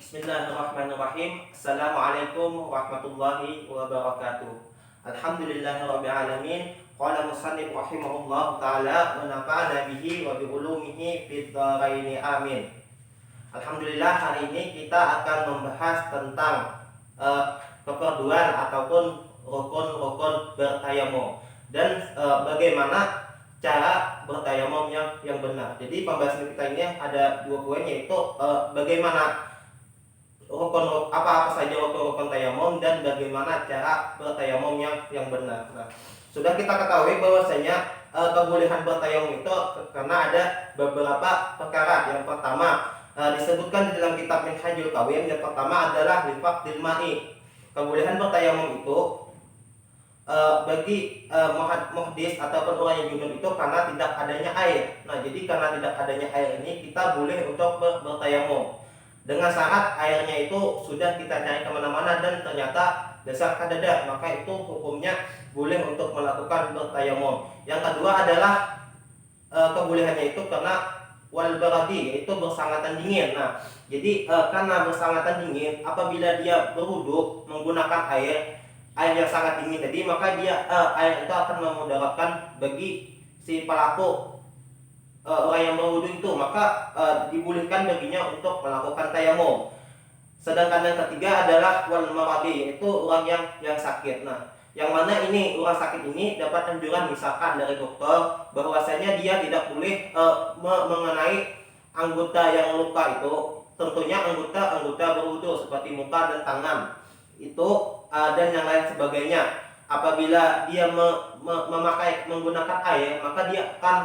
Bismillahirrahmanirrahim. Assalamualaikum warahmatullahi wabarakatuh. Alhamdulillahirabbil alamin. Qala musannif rahimahullahu taala wa nafa'ana bihi wa bi ulumihi fid dharain amin. Alhamdulillah, hari ini kita akan membahas tentang keperluan ataupun rukun-rukun bertayamum dan bagaimana cara bertayamum yang benar. Jadi pembahasan kita ini ada dua poin, yaitu bagaimana rukun apa saja rukun tayamum dan bagaimana cara bertayamum yang benar. Nah, sudah kita ketahui bahwasanya kebolehan bertayamum itu karena ada beberapa perkara. Yang pertama disebutkan di dalam kitab Minhajul Qawim, yang pertama adalah lifaqdil ma'i. Kebolehan bertayamum itu bagi muhdis ataupun orang yang junub itu karena tidak adanya air. Nah, jadi karena tidak adanya air ini kita boleh untuk bertayamum dengan syarat airnya itu sudah kita cari kemana-mana dan ternyata dasar kadada, maka itu hukumnya boleh untuk melakukan bertayamum. Yang kedua adalah kebolehannya itu karena wal baradi, yaitu bersangatan dingin. Nah, jadi karena bersangatan dingin, apabila dia berwudu menggunakan air yang sangat dingin tadi, maka air itu akan memudaratkan bagi si pelaku orang yang berwudu itu, maka dibolehkan baginya untuk melakukan tayamum. Sedangkan yang ketiga adalah wal maradi, yaitu orang yang sakit. Nah, yang mana ini orang sakit ini dapat anjuran misalkan dari dokter bahwasanya dia tidak boleh mengenai anggota yang luka itu, tentunya anggota berwudu seperti muka dan tangan itu dan yang lain sebagainya. Apabila dia menggunakan air, maka dia akan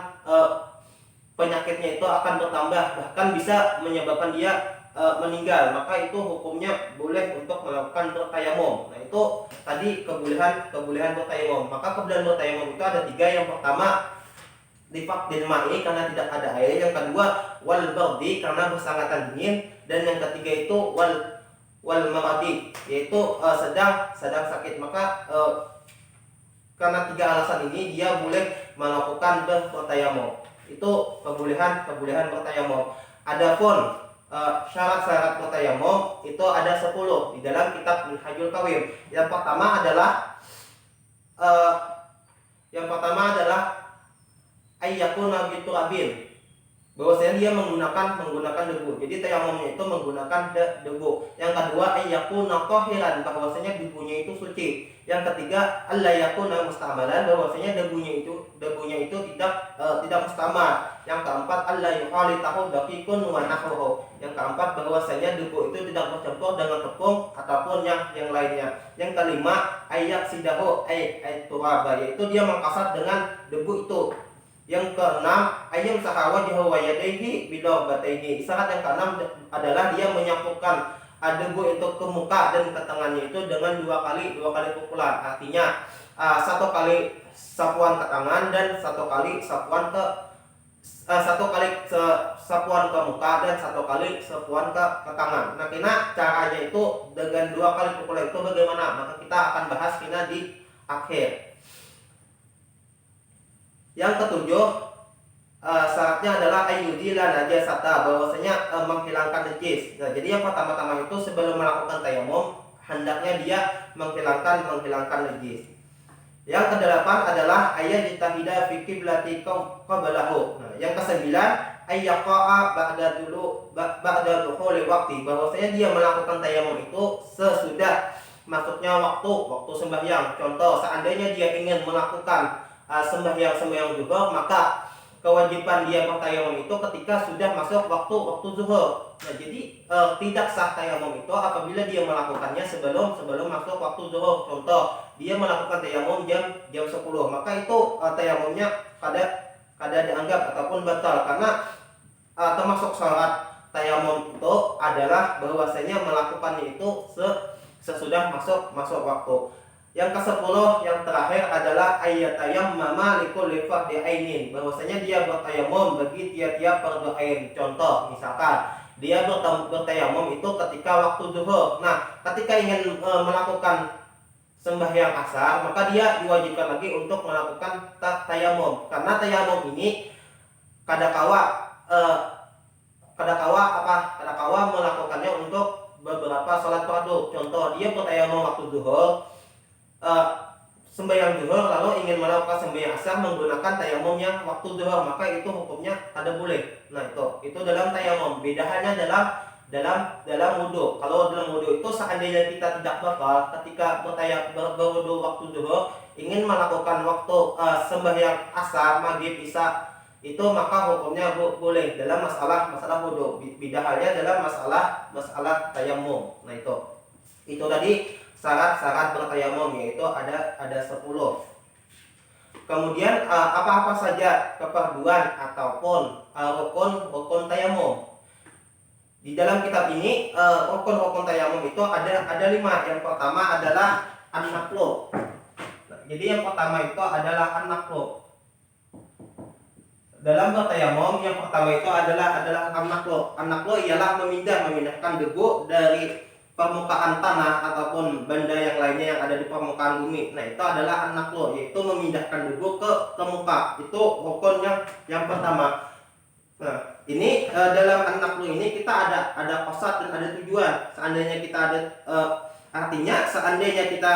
penyakitnya itu akan bertambah, bahkan bisa menyebabkan dia meninggal. Maka itu hukumnya boleh untuk melakukan bertayamum. Nah, itu tadi kebolehan bertayamum. Maka kebolehan bertayamum itu ada tiga. Yang pertama lifaqdil ma'i, karena tidak ada air. Yang kedua wal bardi, karena bersangatan dingin. Dan yang ketiga itu wal maradi, yaitu sedang sakit. Maka karena tiga alasan ini dia boleh melakukan bertayamum. Itu kebolehan bertayamum. Adapun syarat-syarat bertayamum itu ada 10 di dalam kitab Minhajul Qawim. Yang pertama adalah ayyakuna biturabin, bahwasanya dia menggunakan debu. Jadi tayamumnya itu menggunakan debu. Yang kedua ayyakuna tahiran, bahwasanya debunya itu suci. Yang ketiga alla yakuna musta'malan, bahwasanya debunya itu tidak mustamar. Yang keempat alla yuhalitahu daqiqun wa nahruhu. Yang keempat bahwasanya debu itu tidak bercampur dengan tepung ataupun yang lainnya. Yang kelima ayyaksidahu turaba, yaitu dia mengkasat dengan debu itu. Yang keenam ayam sahawajhu wa yadayhi bidarbatayhi. Syarat yang keenam adalah dia menyapukan debu itu ke muka dan ke tangannya itu dengan dua kali pukulan. Artinya satu kali sapuan ke tangan dan satu kali sapuan ke muka dan satu kali sapuan ke tangan. Nah, kina caranya itu dengan dua kali pukulan itu bagaimana? Maka kita akan bahas kina di akhir. Yang ketujuh syaratnya adalah ayyudila najasata, bahwasanya menghilangkan najis. Nah, jadi yang pertama-tama itu sebelum melakukan tayamum hendaknya dia menghilangkan najis. Yang kedelapan adalah ayyajtahida fi qiblati qablahu. Nah, yang kesembilan ayyaqa'a ba'da dukhuli waqti, bahwasanya dia melakukan tayamum itu sesudah masuknya waktu sembahyang. Contoh, seandainya dia ingin melakukan sembahyang zuhur, maka kewajiban dia bertayamum itu ketika sudah masuk waktu zuhur. Nah, jadi tidak sah tayamum itu apabila dia melakukannya sebelum masuk waktu zuhur. Contoh, dia melakukan tayamum jam 10, maka itu tayamumnya kada dianggap ataupun batal, karena termasuk syarat tayamum itu adalah bahwasanya melakukannya itu sesudah masuk waktu. Yang ke-10 yang terakhir adalah ayyatayammama likulli fardhi ainin, bahwasanya dia bertayamum bagi tiap-tiap fardu ain. Contoh, misalkan dia bertayamum itu ketika waktu zuhur. Nah, ketika ingin melakukan sembahyang asar, maka dia diwajibkan lagi untuk melakukan tayamum. Karena tayamum ini kadakawa melakukannya untuk salat fardu. Contoh, dia bertayamum waktu zuhur, sembahyang zuhur lalu ingin melakukan sembahyang asar menggunakan tayamum yang waktu zuhur, maka itu hukumnya ada boleh. Nah, itu dalam tayamum. Bedanya dalam wudhu. Kalau dalam wudhu itu seandainya kita tidak batal ketika berwudhu waktu zuhur, ingin melakukan waktu sembahyang asar, maghrib, isya, itu maka hukumnya boleh dalam masalah wudhu. Bedanya dalam masalah tayamum. Nah, itu tadi syarat-syarat bertayamum, yaitu ada 10. Kemudian apa-apa saja keperluan ataupun rukun tayamum. Di dalam kitab ini rukun tayamum itu ada 5. Yang pertama adalah an-naqlu. Jadi yang pertama itu adalah an-naqlu. Dalam bertayamum yang pertama itu adalah an-naqlu. An-naqlu ialah memindahkan debu dari permukaan tanah ataupun benda yang lainnya yang ada di permukaan bumi. Nah, itu adalah an-naqlu, yaitu memindahkan debu ke muka. Itu rukun yang pertama. Nah, ini dalam an-naqlu ini kita ada qasad dan ada tujuan. Seandainya kita ada artinya seandainya kita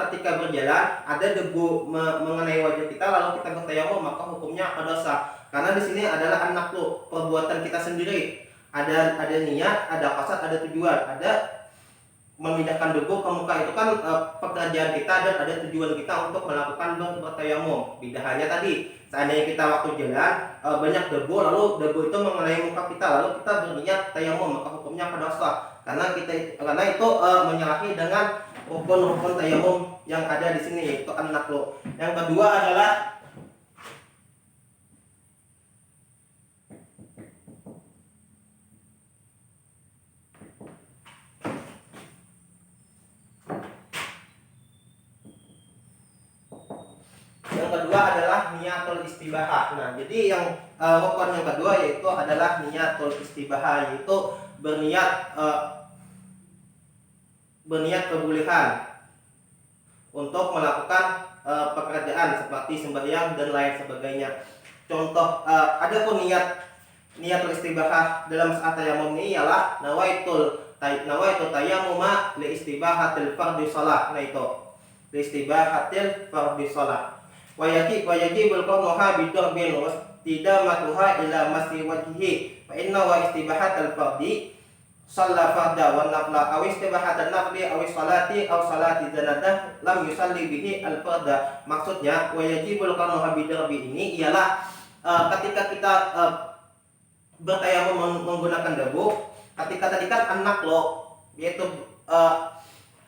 ketika berjalan ada debu mengenai wajah kita lalu kita bertayamum, maka hukumnya dosa. Karena di sini adalah an-naqlu, perbuatan kita sendiri. Ada niat, ada qasad, ada tujuan. Ada memindahkan debu ke muka, itu kan pekerjaan kita dan ada tujuan kita untuk melakukan bertayamum. Bedanya tadi, seandainya kita waktu jalan banyak debu lalu debu itu mengenai muka kita lalu kita berniat tayamum, maka hukumnya dosa. Karena itu menyalahi dengan rukun tayamum yang ada di sini, yaitu an-naqlu. Yang kedua adalah niatul istibahah. Nah, jadi yang rukun yang kedua yaitu adalah niatul istibahah, yaitu berniat kebolehan untuk melakukan pekerjaan seperti sembahyang dan lain sebagainya. Contoh, ada pun niatul istibahah dalam saat tayamum ini ialah nawaitu tayammuma li istibahatil fardhi shalah. Nah, itu li istibahatil fardhi shalah. Wajibul qawmuha bidarbin wastidamatuha ila masri wajhihi fa inna wa istibahatal fardhi shalla farda wa nafla aw istibahatal nafli aw salati zanadah lam yusalli bihi al farda. Maksudnya wajibul qawmuha bidarbi ini ialah ketika kita bertayamum menggunakan debu, ketika tadi kan an-naqlu, yaitu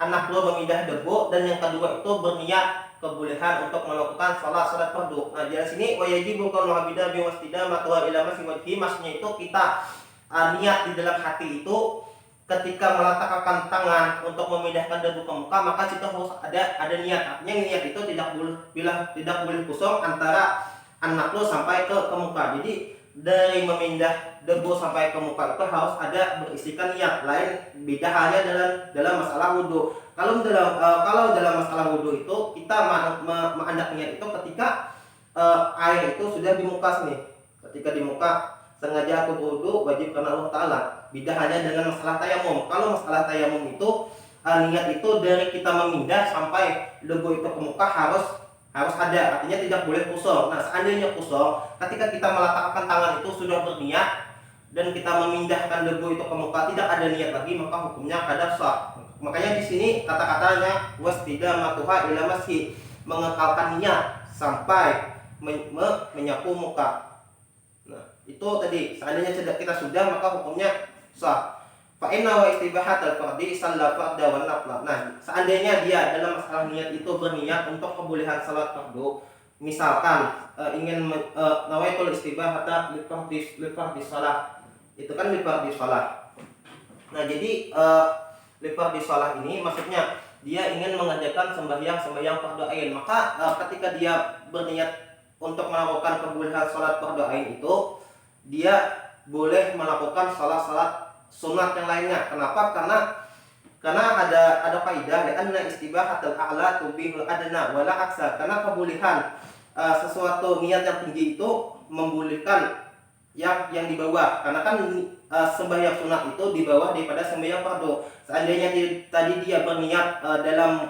an-naqlu memindah debu, dan yang kedua itu berniat kebolehan untuk melakukan salat fardu. Nah, di sini wajibu qaulu habida bi wastidamatu ila masih wajhi, maksudnya itu kita niat di dalam hati itu ketika meletakkan tangan untuk memindahkan debu ke muka, maka situ harus ada niat. Artinya niat itu tidak boleh kosong antara an-naqlu sampai ke muka. Jadi dari memindah debu sampai ke muka itu harus ada berisikan niat. Lain beda halnya dalam masalah wudhu. Kalau dalam masalah wudhu itu kita mengandak niat itu ketika air itu sudah di muka sini. Ketika di muka sengaja aku berwudhu wajib karena Allah Ta'ala. Beda hanya dengan masalah tayamum. Kalau masalah tayamum itu niat itu dari kita memindah sampai debu itu ke muka harus ada, artinya tidak boleh kosong. Nah, seandainya kosong, ketika kita meletakkan tangan itu sudah berniat dan kita memindahkan debu itu ke muka tidak ada niat lagi, maka hukumnya kada sah. Makanya di sini kata-katanya wastidamatuha ila masih, mengekalkan niat sampai menyapu muka. Nah, itu tadi seandainya kita sudah, maka hukumnya sah. Fa inna wa istibahatal fardhi shalla farda wa nafla. Nah, seandainya dia dalam masalah niat itu berniat untuk kebolehan salat fardu, misalkan ingin nawaitul istibahata li fardhi shalah. Itu kan li fardhi shalah. Nah, jadi li fardhi shalah ini maksudnya dia ingin mengerjakan sembahyang fardu ain. Maka ketika dia berniat untuk melakukan kebolehan salat fardu ain itu, dia boleh melakukan salat sunat yang lainnya. Kenapa? Karena ada kaidah anna istibahatul a'la tubihul adna wala aksa. Karena kebolehan sesuatu niat yang tinggi itu membolehkan yang di bawah. Karena kan sembahyang sunat itu di bawah daripada sembahyang fardu. Seandainya tadi dia berniat dalam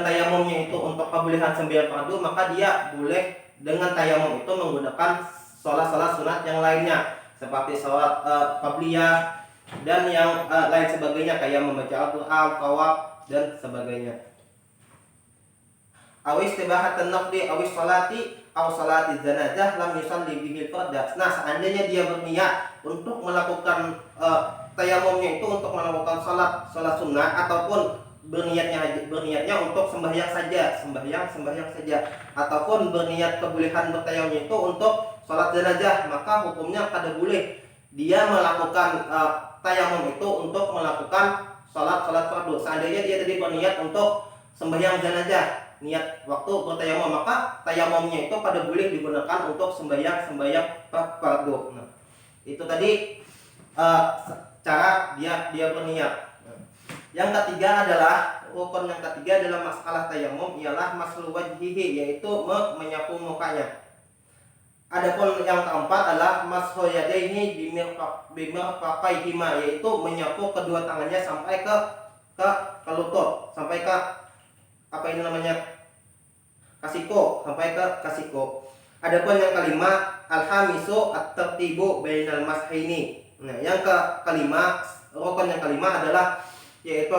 tayamumnya itu untuk kebolehan sembahyang fardu, maka dia boleh dengan tayamum itu menggunakan sholat-sholat sunat yang lainnya seperti sholat qabliyah dan yang lain sebagainya, kayak membaca Al-Qur'an, tawaf dan sebagainya. Awis tibahatan nafli awis salati aw salati zanazah lam yusalli bihi farda. Nah, seandainya dia berniat untuk melakukan tayamumnya itu untuk melakukan salat sunnah, ataupun berniatnya untuk sembahyang saja, ataupun berniat kebolehan bertayamum itu untuk salat jenazah, maka hukumnya kada boleh dia melakukan tayamum itu untuk melakukan salat fardu. Seandainya dia tadi berniat untuk sembahyang jenazah, niat waktu bertayamum, maka tayamumnya itu pada boleh digunakan untuk sembahyang fardu. Nah, itu tadi cara dia berniat. Yang ketiga adalah rukun yang ketiga dalam masalah tayamum ialah maslu wajhihi, yaitu menyapu mukanya. Adapun yang keempat adalah mashu yadaihi bimirfaqaihima, yaitu menyapu kedua tangannya sampai ke lutut, sampai ke kasiko, sampai ke kasiko. Adapun yang kelima al-hamisu at-tartibu bainal mashaini. Nah, yang kelima, rukun yang kelima adalah yaitu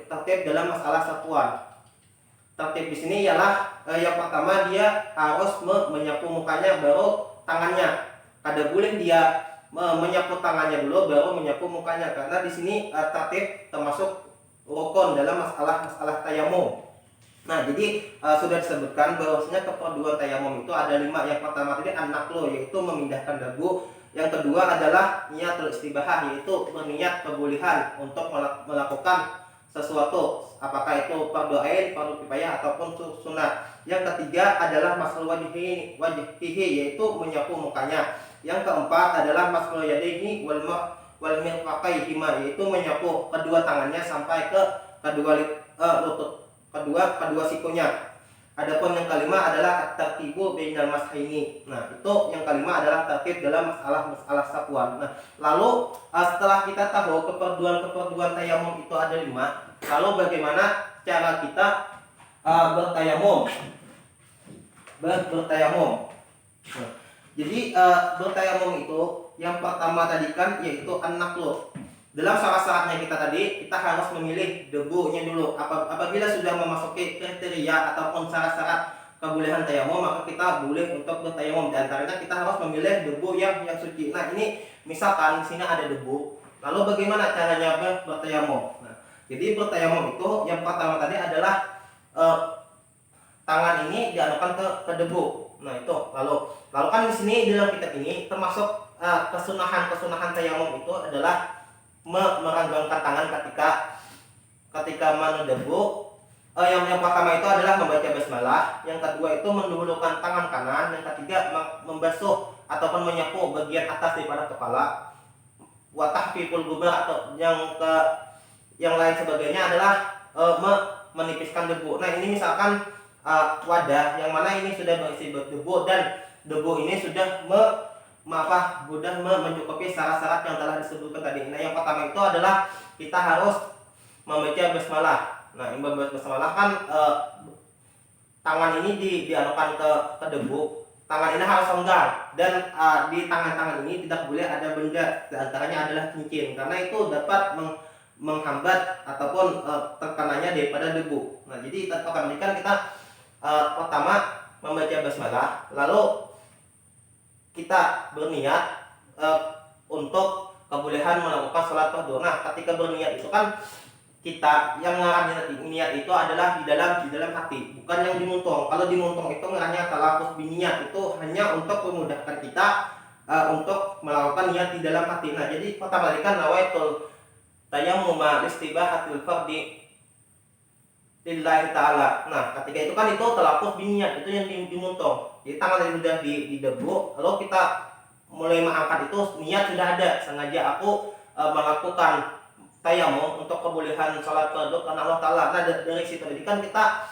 tertib dalam masalah satuan. Tertib di sini ialah yang pertama dia harus menyapu mukanya baru tangannya. Kada boleh dia menyapu tangannya dulu baru menyapu mukanya, karena di sini tertib termasuk rukun dalam masalah tayamum. Nah, jadi sudah disebutkan bahwasanya keperluan tayamum itu ada 5. Yang pertama tadi an-naqlu, yaitu memindahkan dagu. Yang kedua adalah niatul istibahah, yaitu berniat kebolehan untuk melakukan sesuatu, apakah itu fardu ain, fardu kifayah ataupun sunat. Yang ketiga adalah mas'ul wajhihi, yaitu menyapu mukanya. Yang keempat adalah mas'ul yadaihi wal mirfaqaihima, yaitu menyapu kedua tangannya sampai ke kedua lutut, kedua sikunya. Adapun yang kelima adalah at-tartibu bainal mashaini. Nah, itu yang kelima adalah tertib dalam masalah satuan. Nah, lalu setelah kita tahu keperluan tayamum itu ada 5, lalu bagaimana cara kita bertayamum? Nah, jadi bertayamum itu yang pertama tadi kan yaitu an-naqlu. Dalam syarat-syaratnya kita harus memilih debunya dulu. Apabila sudah memasuki kriteria ataupun syarat-syarat kebolehan tayamum, maka kita boleh untuk bertayamum. Di antaranya kita harus memilih debu yang suci. Nah, ini misalkan di sini ada debu, lalu bagaimana caranya bertayamum? Nah, jadi bertayamum itu yang pertama tadi adalah tangan ini dianukan ke debu. Nah, itu lalu kan di sini dalam kitab ini termasuk kesunahan tayamum itu adalah meranggangkan tangan ketika menebu. Yang pertama itu adalah membaca basmalah, yang kedua itu mendahulukan tangan kanan, yang ketiga membasuh ataupun menyapu bagian atas daripada kepala, wa tahfiful gubar, atau yang lain sebagainya adalah menipiskan debu. Nah, ini misalkan wadah yang mana ini sudah berisi debu dan debu ini sudah mencukupi syarat-syarat yang telah disebutkan tadi. Nah, yang pertama itu adalah kita harus membaca basmalah. Nah, membaca basmalah kan tangan ini dianukan ke debu. Tangan ini harus renggang dan di tangan-tangan ini tidak boleh ada benda, di antaranya adalah cincin, karena itu dapat menghambat ataupun tekanannya daripada debu. Nah, jadi pertama kan kita pertama membaca basmalah, lalu kita berniat untuk kebolehan melakukan sholat fardu. Nah, ketika berniat itu kan kita yang ngarannya niat itu adalah di dalam hati, bukan yang dimuntung. Kalau dimuntung itu ngarannya talafuz biniat, itu hanya untuk memudahkan kita untuk melakukan niat di dalam hati. Nah, jadi pertama kali kan nawaitul tayammum listibahatil fardi lillahi ta'ala. Nah, ketika itu kan itu talafuz biniat, itu yang dimuntung. Jadi tangan yang sudah didebu, lalu kita mulai mengangkat itu niat sudah ada, sengaja aku melakukan tayamum untuk kebolehan sholat fardu karena Allah Ta'ala. Nah, dari situ tadi kan kita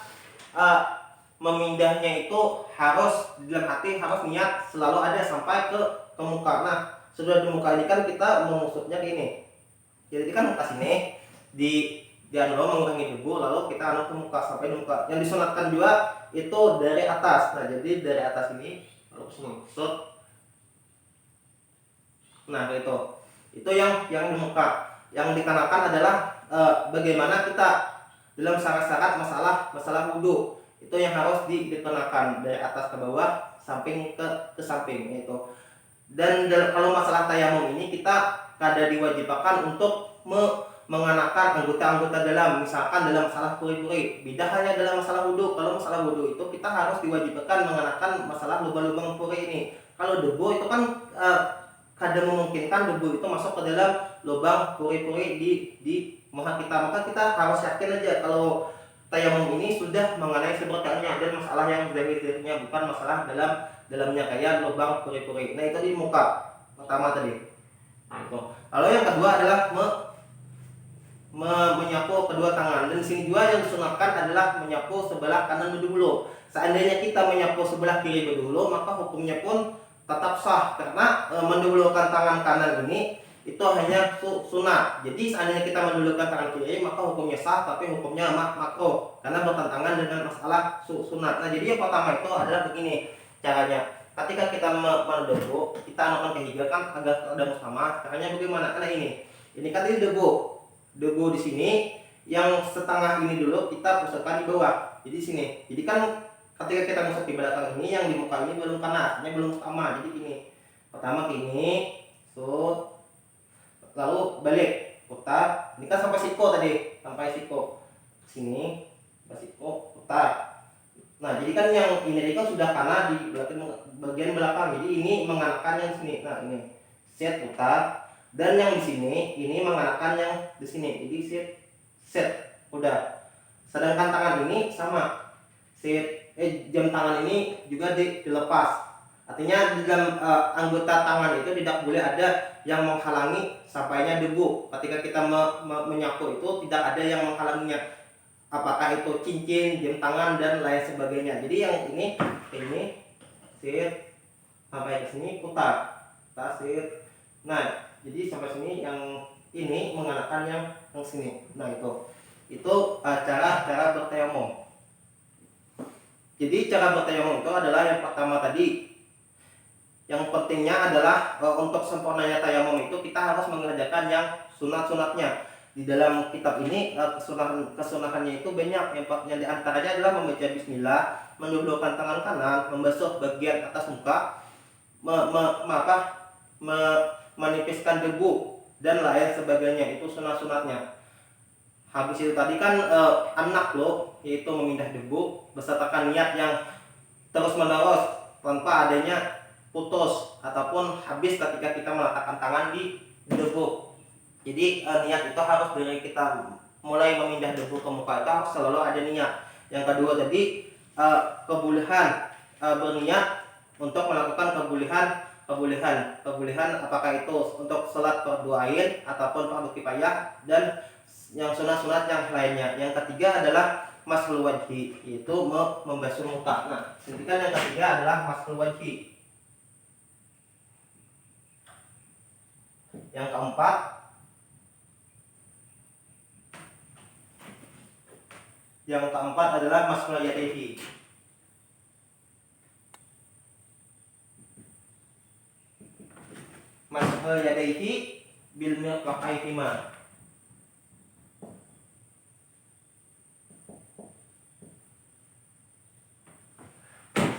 memindahnya itu harus di dalam hati, harus niat selalu ada sampai ke muka. Nah, sudah di muka ini kan kita mengusutnya gini. Jadi kan muka sini di anu mengurangi debu, lalu kita anu ke muka sampai di muka. Yang disunatkan juga itu dari atas. Nah, jadi dari atas ini lalu sini usut. Nah, itu yang di muka. Yang dikenakan adalah bagaimana kita dalam syarat-syarat masalah wudhu, itu yang harus dikenakan dari atas ke bawah, samping ke samping itu. Dan kalau masalah tayamum ini kita kada diwajibkan untuk mengenakan anggota-anggota dalam, misalkan dalam masalah puri-puri. Beda hanya dalam masalah wudhu. Kalau masalah wudhu itu kita harus diwajibkan mengenakan masalah lubang-lubang puri ini. Kalau debu itu kan kada memungkinkan debu itu masuk ke dalam lubang puri-puri di muka kita. Maka kita harus yakin aja kalau tayamum ini sudah mengenai seberkahnya dan masalah yang zahir-zahirnya, bukan masalah dalamnya kayak lubang puri-puri. Nah, itu di muka pertama tadi. Nah, itu. Lalu yang kedua adalah menyapu kedua tangan. Dan sini juga yang disunahkan adalah menyapu sebelah kanan dulu. Seandainya kita menyapu sebelah kiri dulu, maka hukumnya pun tetap sah, karena mendahulukan tangan kanan ini itu hanya sunat. Jadi seandainya kita mendahulukan tangan kiri, maka hukumnya sah, tapi hukumnya makruh karena bertentangan dengan masalah sunat. Nah, jadi yang pertama itu adalah begini caranya. Ketika kita mendebu, kita anukan kehiga kan agar ada sama. Caranya bagaimana? Karena ini kan ini debu di sini, yang setengah ini dulu kita pusatkan di bawah. Jadi sini. Jadi kan ketika kita musik di belakang ini, yang di muka ini belum kena, artinya belum sama. Jadi ini pertama ke ini, lalu balik putar. Ini kan sampai siku tadi, sampai siku sini, sampai siku putar. Nah, jadi kan yang ini kan sudah kena di bagian belakang. Jadi ini mengenakan yang sini. Nah, ini set putar. Dan yang di sini ini mengenakan yang di sini. Jadi set udah. Sedangkan tangan ini sama. Jam tangan ini juga dilepas. Artinya di dalam anggota tangan itu tidak boleh ada yang menghalangi sampainya debu. Ketika kita menyapu itu tidak ada yang menghalanginya. Apakah itu cincin, jam tangan dan lain sebagainya. Jadi yang ini set sampai ke sini putar. Set. Nah, jadi sampai sini yang ini mengenakan yang sini. Nah, itu cara bertayamum. Jadi cara bertayamum itu adalah yang pertama tadi. Yang pentingnya adalah untuk sempurnanya tayamum itu kita harus mengerjakan yang sunat-sunatnya. Di dalam kitab ini kesunahannya itu banyak. Yang diantaranya adalah membaca bismillah, mendahulukan tangan kanan, membasuh bagian atas muka, menipiskan debu dan lain sebagainya. Itu sunat-sunatnya. Habis itu tadi kan anak lo, yaitu memindah debu besertakan niat yang terus menerus tanpa adanya putus ataupun habis ketika kita meletakkan tangan di debu. Jadi niat itu harus dari kita mulai memindah debu ke muka itu harus selalu ada niat. Yang kedua tadi kebolehan berniat untuk melakukan kebolehan apakah itu untuk sholat fardu ain ataupun fardu kifayah dan yang sunat-sunat yang lainnya. Yang ketiga adalah mashul wajhi, yaitu membasuh muka. Nah, kan yang ketiga adalah mashul wajhi. Yang keempat adalah mashul yadayhi. Mashul yadayhi bil mirfaqaihima.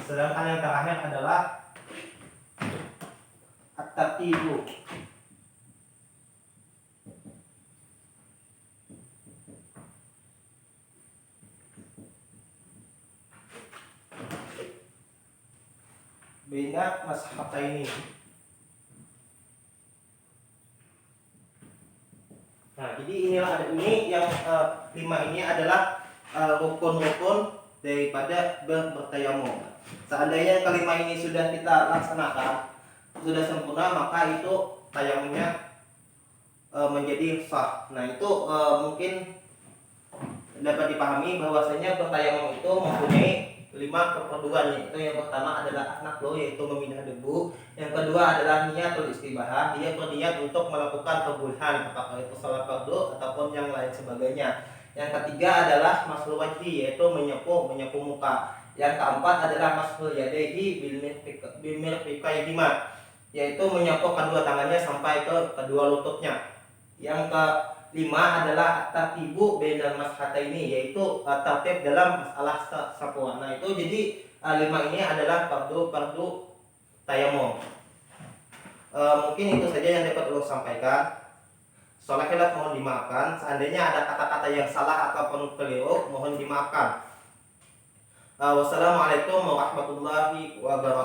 Sedangkan yang terakhir adalah at-tartibu. Baina mashataini. Nah, jadi inilah ini yang 5 ini adalah rukun-rukun daripada bertayamum. Seandainya yang kelima ini sudah kita laksanakan, sudah sempurna, maka itu tayamumnya menjadi sah. Nah, itu mungkin dapat dipahami bahwasanya bertayamum itu mempunyai 5 keperluan, yaitu yang pertama adalah anak yaitu memindah debu. Yang kedua adalah niatul istibahah, dia berniat untuk melakukan perbudahan, apakah itu salat fardu ataupun yang lain sebagainya. Yang ketiga adalah masul wajhi, yaitu menyapu muka. Yang keempat adalah masul yadehi bil mirfiqaihima, yaitu menyapu kedua tangannya sampai ke kedua lututnya. Yang kelima adalah at-tartibu bainal mas'hataini, yaitu tertib dalam masalah sapuan. Nah, itu jadi 5 ini adalah fardu tayamum. Mungkin itu saja yang dapat ulun sampaikan. Salah khilaf mohon dimaafkan. Seandainya ada kata-kata yang salah ataupun keliru, mohon dimaafkan. Wassalamualaikum warahmatullahi wabarakatuh.